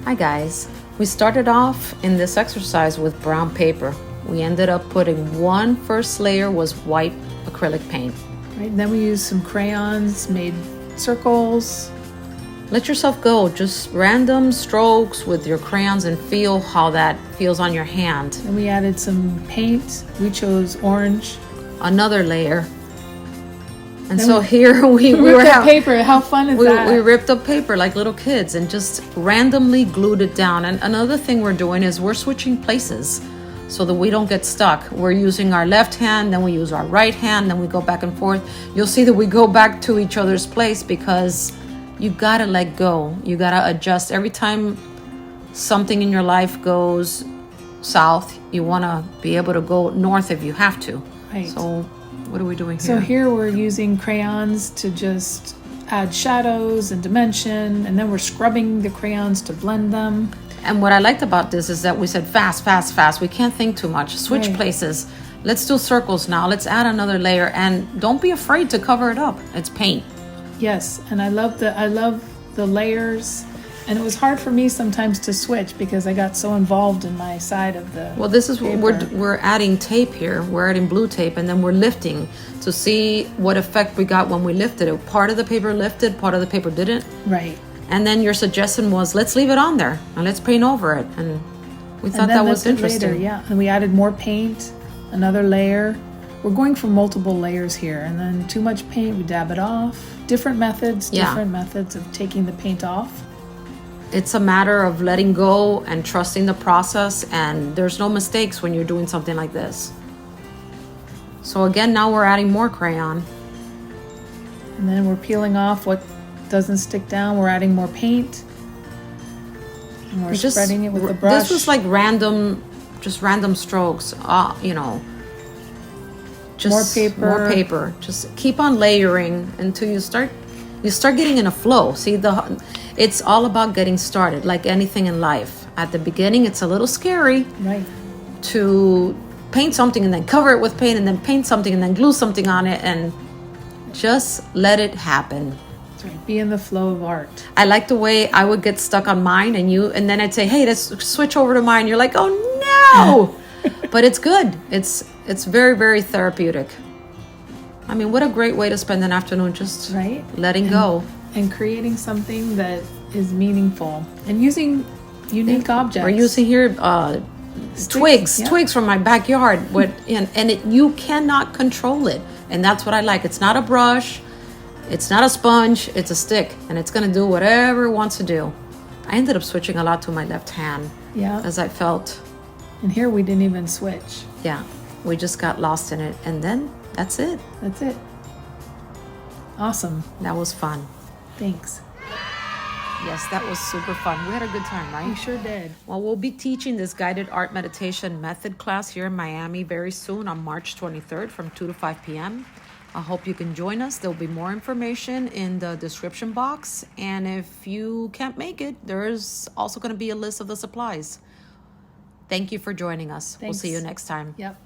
Hi guys, we started off in this exercise with brown paper. We ended up putting one first layer was white acrylic paint. Right, and then we used some crayons, made circles. Let yourself go, just random strokes with your crayons and feel how that feels on your hand. And we added some paint. We chose orange. Another layer. And Then so here we ripped up paper. How fun is that? We ripped up paper like little kids and just randomly glued it down. And another thing we're doing is we're switching places so that we don't get stuck. We're using our left hand, then we use our right hand, then we go back and forth. You'll see that we go back to each other's place because you gotta let go. You gotta adjust. Every time something in your life goes south, you wanna be able to go north if you have to. Right. So what are we doing here? So here we're using crayons to just add shadows and dimension, and then we're scrubbing the crayons to blend them. And what I liked about this is that we said fast, fast, fast. We can't think too much. Switch places. Let's do circles now. Let's add another layer, and don't be afraid to cover it up. It's paint. Yes, and I love the layers. And it was hard for me sometimes to switch because I got so involved in my side of the Well, this is paper. what we're adding tape here. We're adding blue tape, and then we're lifting to see what effect we got when we lifted it. Part of the paper lifted, part of the paper didn't. Right. And then your suggestion was, let's leave it on there and let's paint over it. And we thought that was interesting. Later, yeah, and we added more paint, another layer. We're going for multiple layers here, and then too much paint, we dab it off. Different methods of taking the paint off. It's a matter of letting go and trusting the process, and there's no mistakes when you're doing something like this. So again, now we're adding more crayon. And then we're peeling off what doesn't stick down. We're adding more paint. And we're spreading it with the brush. This was like random strokes, just more paper. Just keep on layering until you start getting in a flow. See, it's all about getting started, like anything in life. At the beginning, it's a little scary, right, to paint something and then cover it with paint and then paint something and then glue something on it, and just let it happen. That's right. Be in the flow of art. I like the way I would get stuck on mine and then I'd say, hey, let's switch over to mine. You're like, oh no. But it's good. It's very, very therapeutic. I mean, what a great way to spend an afternoon, just letting go. And creating something that is meaningful. And using unique objects. We're using here twigs from my backyard. You cannot control it. And that's what I like. It's not a brush. It's not a sponge. It's a stick. And it's going to do whatever it wants to do. I ended up switching a lot to my left hand. Yeah. As I felt. And here we didn't even switch. Yeah. We just got lost in it. And then that's it. That's it. Awesome. That was fun. Thanks. Yes, that was super fun. We had a good time, right? We sure did. Well, we'll be teaching this guided art meditation method class here in Miami very soon on March 23rd from 2 to 5 p.m. I hope you can join us. There'll be more information in the description box. And if you can't make it, there's also going to be a list of the supplies. Thank you for joining us. Thanks. We'll see you next time. Yep.